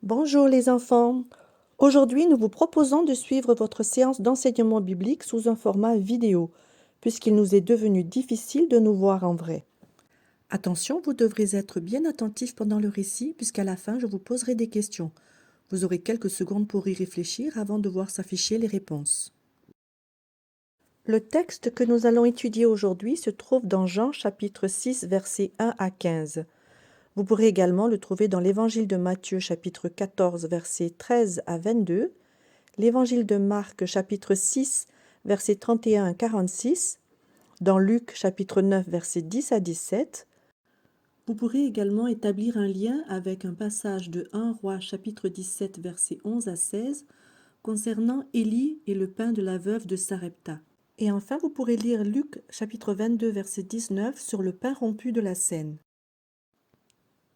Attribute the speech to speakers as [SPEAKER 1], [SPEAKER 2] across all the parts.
[SPEAKER 1] Bonjour les enfants. Aujourd'hui, nous vous proposons de suivre votre séance d'enseignement biblique sous un format vidéo, puisqu'il nous est devenu difficile de nous voir en vrai. Attention, vous devrez être bien attentifs pendant le récit, puisqu'à la fin, je vous poserai des questions. Vous aurez quelques secondes pour y réfléchir avant de voir s'afficher les réponses. Le texte que nous allons étudier aujourd'hui se trouve dans Jean chapitre 6, versets 1 à 15. Vous pourrez également le trouver dans l'Évangile de Matthieu chapitre 14 versets 13 à 22, l'Évangile de Marc chapitre 6 versets 31 à 46, dans Luc chapitre 9 versets 10 à 17. Vous pourrez également établir un lien avec un passage de 1 Roi chapitre 17 versets 11 à 16 concernant Élie et le pain de la veuve de Sarepta. Et enfin, vous pourrez lire Luc chapitre 22 verset 19 sur le pain rompu de la Seine.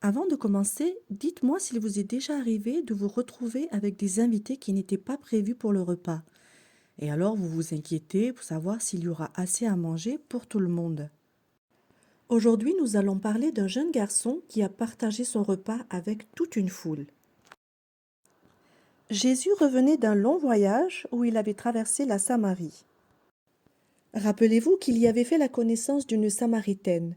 [SPEAKER 1] Avant de commencer, dites-moi s'il vous est déjà arrivé de vous retrouver avec des invités qui n'étaient pas prévus pour le repas. Et alors vous vous inquiétez pour savoir s'il y aura assez à manger pour tout le monde. Aujourd'hui, nous allons parler d'un jeune garçon qui a partagé son repas avec toute une foule. Jésus revenait d'un long voyage où il avait traversé la Samarie. Rappelez-vous qu'il y avait fait la connaissance d'une Samaritaine.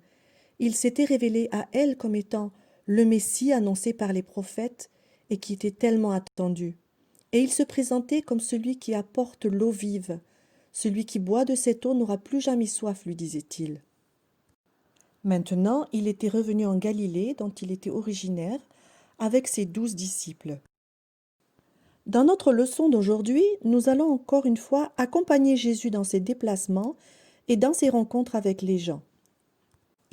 [SPEAKER 1] Il s'était révélé à elle comme étant le Messie annoncé par les prophètes et qui était tellement attendu. Et il se présentait comme celui qui apporte l'eau vive. Celui qui boit de cette eau n'aura plus jamais soif, lui disait-il. Maintenant, il était revenu en Galilée, dont il était originaire, avec ses 12 disciples. Dans notre leçon d'aujourd'hui, nous allons encore une fois accompagner Jésus dans ses déplacements et dans ses rencontres avec les gens.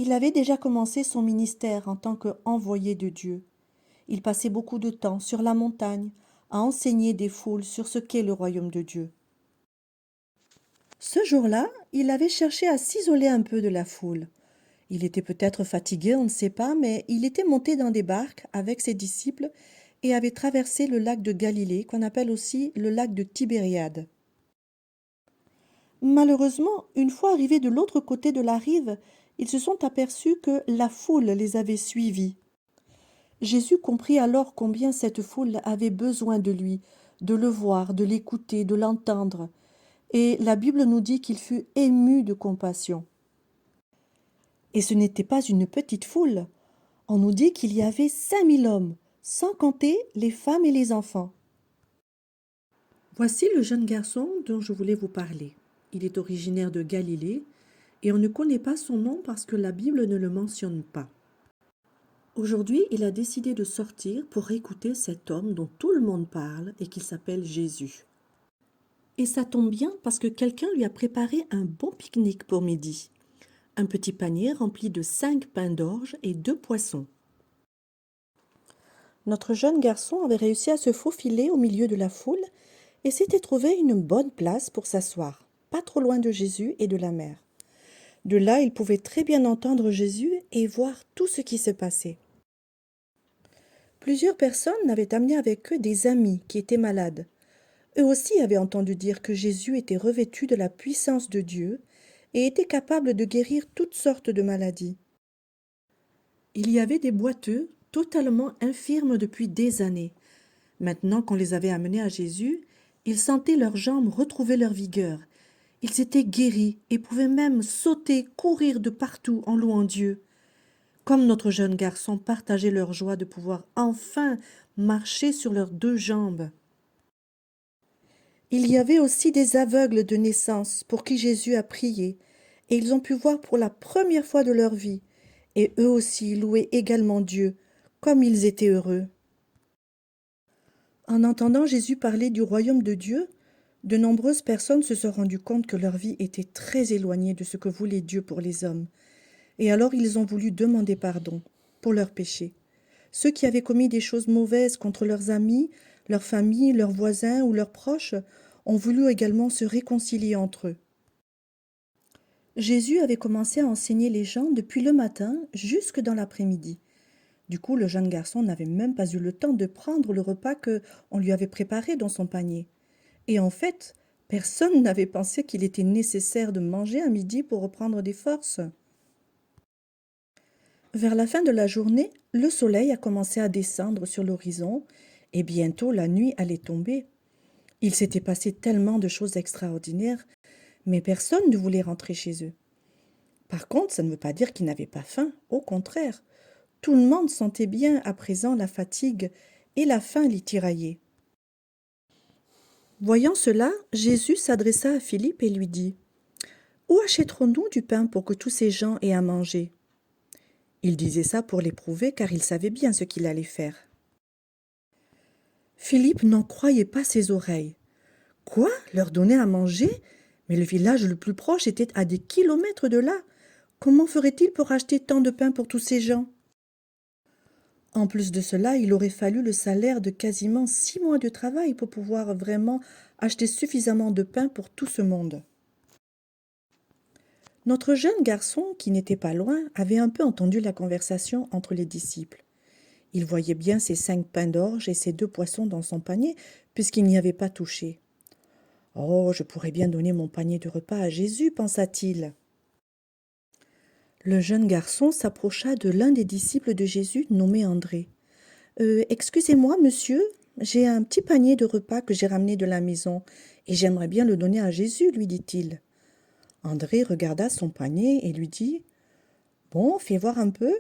[SPEAKER 1] Il avait déjà commencé son ministère en tant qu'envoyé de Dieu. Il passait beaucoup de temps sur la montagne à enseigner des foules sur ce qu'est le royaume de Dieu. Ce jour-là, il avait cherché à s'isoler un peu de la foule. Il était peut-être fatigué, on ne sait pas, mais il était monté dans des barques avec ses disciples et avait traversé le lac de Galilée, qu'on appelle aussi le lac de Tibériade. Malheureusement, une fois arrivés de l'autre côté de la rive, ils se sont aperçus que la foule les avait suivis. Jésus comprit alors combien cette foule avait besoin de lui, de le voir, de l'écouter, de l'entendre. Et la Bible nous dit qu'il fut ému de compassion. Et ce n'était pas une petite foule. On nous dit qu'il y avait 5000 hommes, sans compter les femmes et les enfants. Voici le jeune garçon dont je voulais vous parler. Il est originaire de Galilée et on ne connaît pas son nom parce que la Bible ne le mentionne pas. Aujourd'hui, il a décidé de sortir pour écouter cet homme dont tout le monde parle et qui s'appelle Jésus. Et ça tombe bien parce que quelqu'un lui a préparé un bon pique-nique pour midi. Un petit panier rempli de 5 pains d'orge et 2 poissons. Notre jeune garçon avait réussi à se faufiler au milieu de la foule et s'était trouvé une bonne place pour s'asseoir, pas trop loin de Jésus et de la mer. De là, il pouvait très bien entendre Jésus et voir tout ce qui se passait. Plusieurs personnes avaient amené avec eux des amis qui étaient malades. Eux aussi avaient entendu dire que Jésus était revêtu de la puissance de Dieu et était capable de guérir toutes sortes de maladies. Il y avait des boiteux totalement infirmes depuis des années. Maintenant qu'on les avait amenés à Jésus, ils sentaient leurs jambes retrouver leur vigueur. Ils étaient guéris et pouvaient même sauter, courir de partout en louant Dieu. Comme notre jeune garçon partageait leur joie de pouvoir enfin marcher sur leurs 2 jambes. Il y avait aussi des aveugles de naissance pour qui Jésus a prié, et ils ont pu voir pour la première fois de leur vie, et eux aussi louaient également Dieu, comme ils étaient heureux. En entendant Jésus parler du royaume de Dieu, de nombreuses personnes se sont rendues compte que leur vie était très éloignée de ce que voulait Dieu pour les hommes. Et alors ils ont voulu demander pardon pour leurs péchés. Ceux qui avaient commis des choses mauvaises contre leurs amis, leur famille, leurs voisins ou leurs proches ont voulu également se réconcilier entre eux. Jésus avait commencé à enseigner les gens depuis le matin jusque dans l'après-midi. Du coup, le jeune garçon n'avait même pas eu le temps de prendre le repas qu'on lui avait préparé dans son panier. Et en fait, personne n'avait pensé qu'il était nécessaire de manger à midi pour reprendre des forces. Vers la fin de la journée, le soleil a commencé à descendre sur l'horizon Et bientôt la nuit allait tomber. Il s'était passé tellement de choses extraordinaires, mais personne ne voulait rentrer chez eux. Par contre, ça ne veut pas dire qu'ils n'avaient pas faim, au contraire. Tout le monde sentait bien à présent la fatigue et la faim les tiraillait. Voyant cela, Jésus s'adressa à Philippe et lui dit: Où achèterons-nous du pain pour que tous ces gens aient à manger? Il disait ça pour l'éprouver car il savait bien ce qu'il allait faire. Philippe n'en croyait pas ses oreilles. Quoi? Leur donner à manger? Mais le village le plus proche était à des kilomètres de là. Comment ferait-il pour acheter tant de pain pour tous ces gens? En plus de cela, il aurait fallu le salaire de quasiment 6 mois de travail pour pouvoir vraiment acheter suffisamment de pain pour tout ce monde. Notre jeune garçon, qui n'était pas loin, avait un peu entendu la conversation entre les disciples. Il voyait bien ses 5 pains d'orge et ses 2 poissons dans son panier, puisqu'il n'y avait pas touché. Oh, je pourrais bien donner mon panier de repas à Jésus, pensa-t-il. Le jeune garçon s'approcha de l'un des disciples de Jésus nommé André. Excusez-moi, monsieur, j'ai un petit panier de repas que j'ai ramené de la maison et j'aimerais bien le donner à Jésus, lui dit-il. André regarda son panier et lui dit: Bon, fais voir un peu.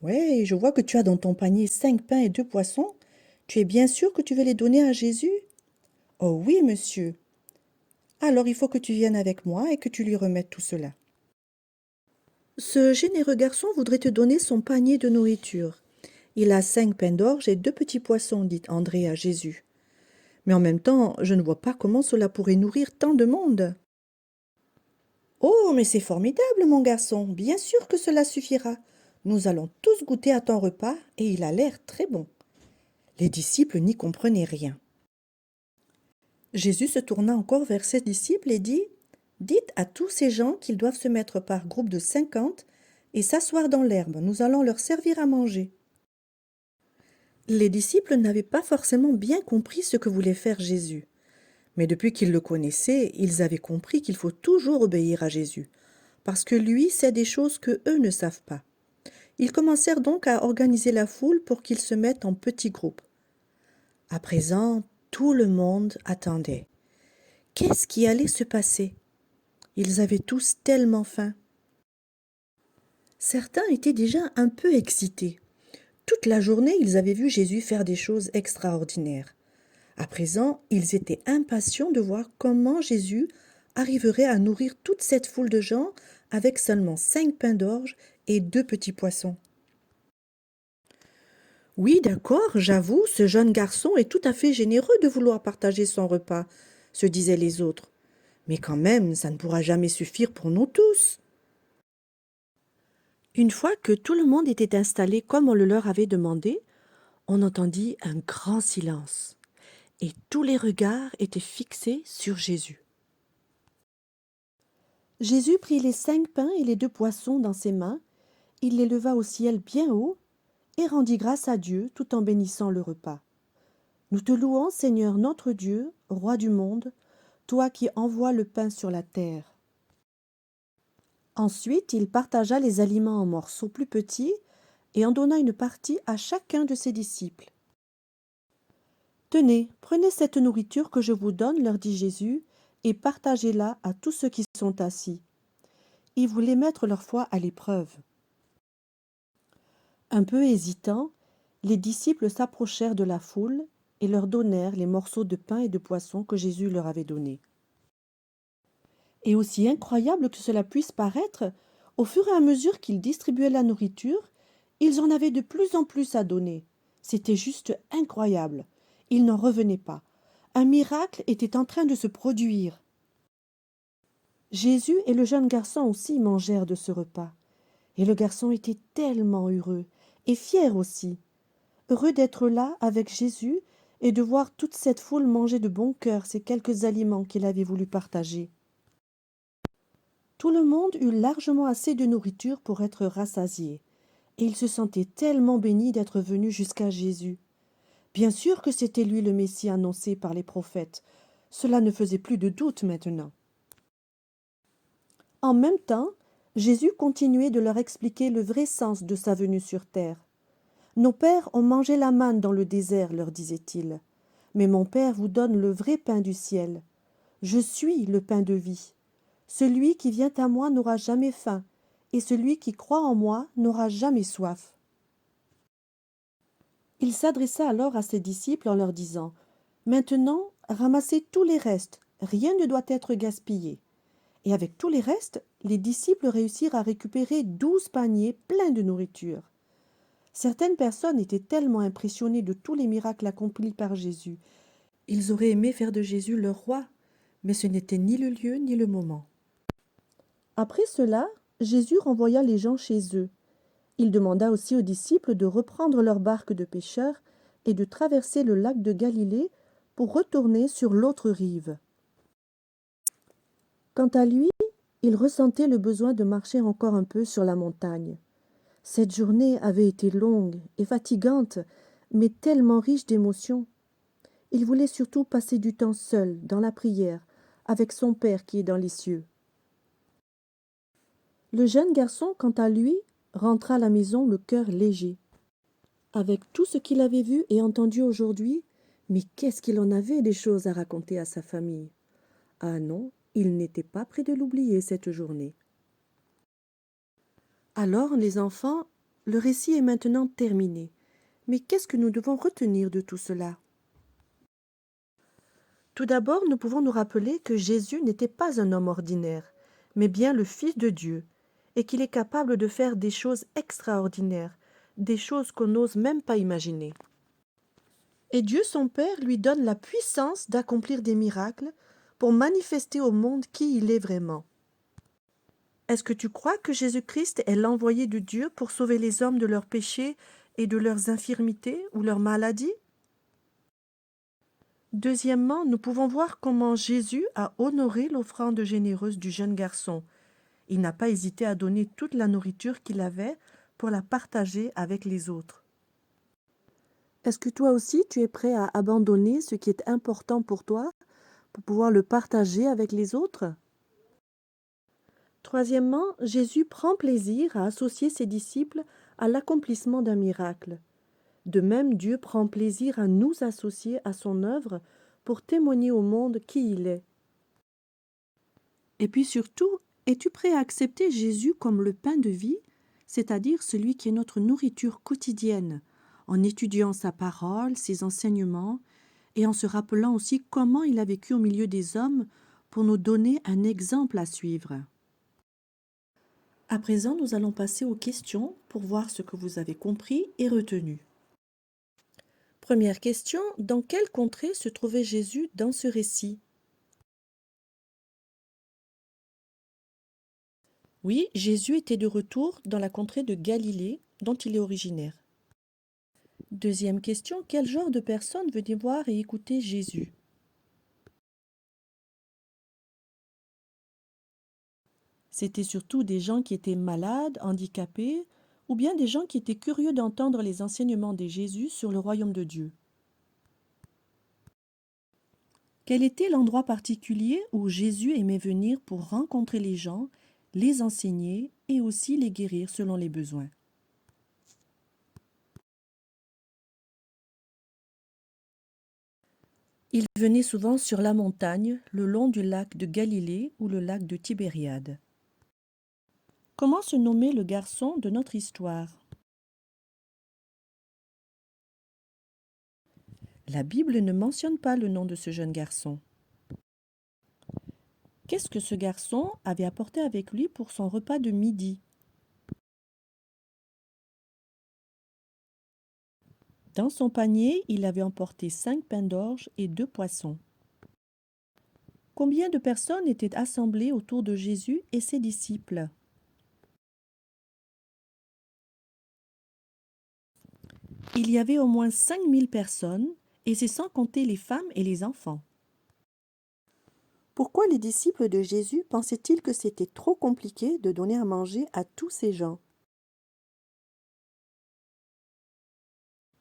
[SPEAKER 1] Ouais, je vois que tu as dans ton panier 5 pains et 2 poissons. Tu es bien sûr que tu veux les donner à Jésus? Oh oui, monsieur. Alors il faut que tu viennes avec moi et que tu lui remettes tout cela. Ce généreux garçon voudrait te donner son panier de nourriture. Il a 5 pains d'orge et 2 petits poissons, dit André à Jésus. Mais en même temps, je ne vois pas comment cela pourrait nourrir tant de monde. Oh, mais c'est formidable, mon garçon. Bien sûr que cela suffira. Nous allons tous goûter à ton repas et il a l'air très bon. Les disciples n'y comprenaient rien. Jésus se tourna encore vers ses disciples et dit: Dites à tous ces gens qu'ils doivent se mettre par groupe de 50 et s'asseoir dans l'herbe. Nous allons leur servir à manger. Les disciples n'avaient pas forcément bien compris ce que voulait faire Jésus. Mais depuis qu'ils le connaissaient, ils avaient compris qu'il faut toujours obéir à Jésus, parce que lui sait des choses que eux ne savent pas. Ils commencèrent donc à organiser la foule pour qu'ils se mettent en petits groupes. À présent, tout le monde attendait. Qu'est-ce qui allait se passer? Ils avaient tous tellement faim. Certains étaient déjà un peu excités. Toute la journée, ils avaient vu Jésus faire des choses extraordinaires. À présent, ils étaient impatients de voir comment Jésus arriverait à nourrir toute cette foule de gens avec seulement 5 pains d'orge et 2 petits poissons. Oui, d'accord, j'avoue, ce jeune garçon est tout à fait généreux de vouloir partager son repas, se disaient les autres. Mais quand même, ça ne pourra jamais suffire pour nous tous. Une fois que tout le monde était installé comme on le leur avait demandé, on entendit un grand silence, et tous les regards étaient fixés sur Jésus. Jésus prit les 5 pains et les 2 poissons dans ses mains, il les leva au ciel bien haut, et rendit grâce à Dieu tout en bénissant le repas. Nous te louons, Seigneur notre Dieu, Roi du monde, toi qui envoies le pain sur la terre. Ensuite, il partagea les aliments en morceaux plus petits et en donna une partie à chacun de ses disciples. Tenez, prenez cette nourriture que je vous donne, leur dit Jésus, et partagez-la à tous ceux qui sont assis. Il voulait mettre leur foi à l'épreuve. Un peu hésitants, les disciples s'approchèrent de la foule et leur donnèrent les morceaux de pain et de poisson que Jésus leur avait donnés. Et aussi incroyable que cela puisse paraître, au fur et à mesure qu'ils distribuaient la nourriture, ils en avaient de plus en plus à donner. C'était juste incroyable. Ils n'en revenaient pas. Un miracle était en train de se produire. Jésus et le jeune garçon aussi mangèrent de ce repas. Et le garçon était tellement heureux, et fier aussi. Heureux d'être là avec Jésus et de voir toute cette foule manger de bon cœur ces quelques aliments qu'il avait voulu partager. Tout le monde eut largement assez de nourriture pour être rassasié, et il se sentait tellement béni d'être venu jusqu'à Jésus. Bien sûr que c'était lui le Messie annoncé par les prophètes. Cela ne faisait plus de doute maintenant. En même temps, Jésus continuait de leur expliquer le vrai sens de sa venue sur terre. Nos pères ont mangé la manne dans le désert, leur disait-il. Mais mon Père vous donne le vrai pain du ciel. Je suis le pain de vie. Celui qui vient à moi n'aura jamais faim, et celui qui croit en moi n'aura jamais soif. Il s'adressa alors à ses disciples en leur disant, « Maintenant, ramassez tous les restes, rien ne doit être gaspillé. » Et avec tous les restes, les disciples réussirent à récupérer 12 paniers pleins de nourriture. Certaines personnes étaient tellement impressionnées de tous les miracles accomplis par Jésus. Ils auraient aimé faire de Jésus leur roi, mais ce n'était ni le lieu ni le moment. Après cela, Jésus renvoya les gens chez eux. Il demanda aussi aux disciples de reprendre leur barque de pêcheurs et de traverser le lac de Galilée pour retourner sur l'autre rive. Quant à lui, il ressentait le besoin de marcher encore un peu sur la montagne. Cette journée avait été longue et fatigante, mais tellement riche d'émotions. Il voulait surtout passer du temps seul, dans la prière, avec son Père qui est dans les cieux. Le jeune garçon, quant à lui, rentra à la maison le cœur léger. Avec tout ce qu'il avait vu et entendu aujourd'hui, mais qu'est-ce qu'il en avait des choses à raconter à sa famille. Ah non, il n'était pas près de l'oublier cette journée. Alors, les enfants, le récit est maintenant terminé. Mais qu'est-ce que nous devons retenir de tout cela? Tout d'abord, nous pouvons nous rappeler que Jésus n'était pas un homme ordinaire, mais bien le Fils de Dieu, et qu'il est capable de faire des choses extraordinaires, des choses qu'on n'ose même pas imaginer. Et Dieu son Père lui donne la puissance d'accomplir des miracles pour manifester au monde qui il est vraiment. Est-ce que tu crois que Jésus-Christ est l'envoyé de Dieu pour sauver les hommes de leurs péchés et de leurs infirmités ou leurs maladies? Deuxièmement, nous pouvons voir comment Jésus a honoré l'offrande généreuse du jeune garçon. Il n'a pas hésité à donner toute la nourriture qu'il avait pour la partager avec les autres. Est-ce que toi aussi tu es prêt à abandonner ce qui est important pour toi pour pouvoir le partager avec les autres? Troisièmement, Jésus prend plaisir à associer ses disciples à l'accomplissement d'un miracle. De même, Dieu prend plaisir à nous associer à son œuvre pour témoigner au monde qui il est. Et puis surtout, es-tu prêt à accepter Jésus comme le pain de vie, c'est-à-dire celui qui est notre nourriture quotidienne, en étudiant sa parole, ses enseignements, et en se rappelant aussi comment il a vécu au milieu des hommes pour nous donner un exemple à suivre? À présent, nous allons passer aux questions pour voir ce que vous avez compris et retenu. Première question, dans quelle contrée se trouvait Jésus dans ce récit? Oui, Jésus était de retour dans la contrée de Galilée, dont il est originaire. Deuxième question, quel genre de personnes venaient voir et écouter Jésus? C'était surtout des gens qui étaient malades, handicapés, ou bien des gens qui étaient curieux d'entendre les enseignements de Jésus sur le royaume de Dieu. Quel était l'endroit particulier où Jésus aimait venir pour rencontrer les gens, les enseigner et aussi les guérir selon les besoins? Il venait souvent sur la montagne, le long du lac de Galilée ou le lac de Tibériade. Comment se nommait le garçon de notre histoire? La Bible ne mentionne pas le nom de ce jeune garçon. Qu'est-ce que ce garçon avait apporté avec lui pour son repas de midi? Dans son panier, il avait emporté 5 pains d'orge et 2 poissons. Combien de personnes étaient assemblées autour de Jésus et ses disciples? Il y avait au moins 5000 personnes, et c'est sans compter les femmes et les enfants. Pourquoi les disciples de Jésus pensaient-ils que c'était trop compliqué de donner à manger à tous ces gens?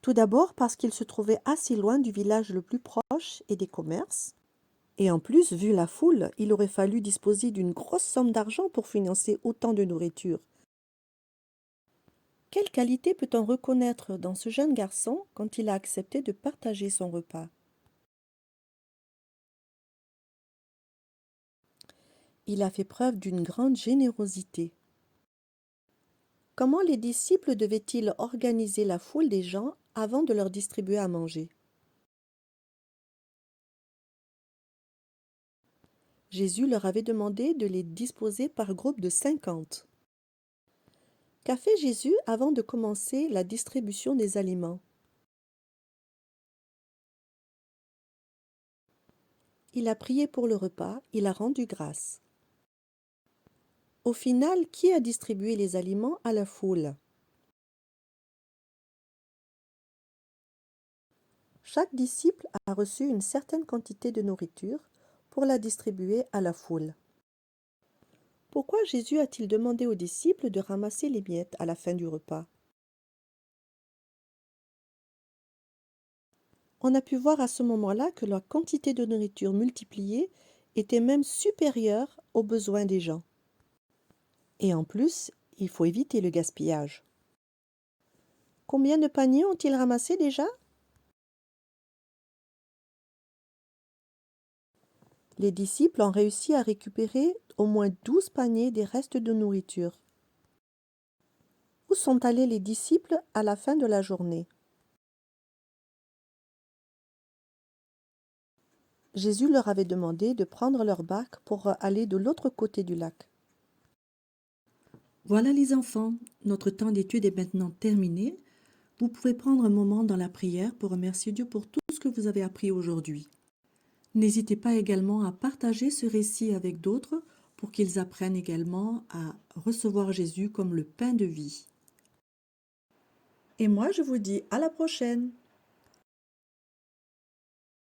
[SPEAKER 1] Tout d'abord parce qu'ils se trouvaient assez loin du village le plus proche et des commerces. Et en plus, vu la foule, il aurait fallu disposer d'une grosse somme d'argent pour financer autant de nourriture. Quelle qualité peut-on reconnaître dans ce jeune garçon quand il a accepté de partager son repas? Il a fait preuve d'une grande générosité. Comment les disciples devaient-ils organiser la foule des gens avant de leur distribuer à manger? Jésus leur avait demandé de les disposer par groupe de 50. Qu'a fait Jésus avant de commencer la distribution des aliments? Il a prié pour le repas, il a rendu grâce. Au final, qui a distribué les aliments à la foule? Chaque disciple a reçu une certaine quantité de nourriture pour la distribuer à la foule. Pourquoi Jésus a-t-il demandé aux disciples de ramasser les miettes à la fin du repas? On a pu voir à ce moment-là que la quantité de nourriture multipliée était même supérieure aux besoins des gens. Et en plus, il faut éviter le gaspillage. Combien de paniers ont-ils ramassé déjà? Les disciples ont réussi à récupérer au moins 12 paniers des restes de nourriture. Où sont allés les disciples à la fin de la journée? Jésus leur avait demandé de prendre leur barque pour aller de l'autre côté du lac. Voilà les enfants, notre temps d'étude est maintenant terminé. Vous pouvez prendre un moment dans la prière pour remercier Dieu pour tout ce que vous avez appris aujourd'hui. N'hésitez pas également à partager ce récit avec d'autres pour qu'ils apprennent également à recevoir Jésus comme le pain de vie. Et moi, je vous dis à la prochaine!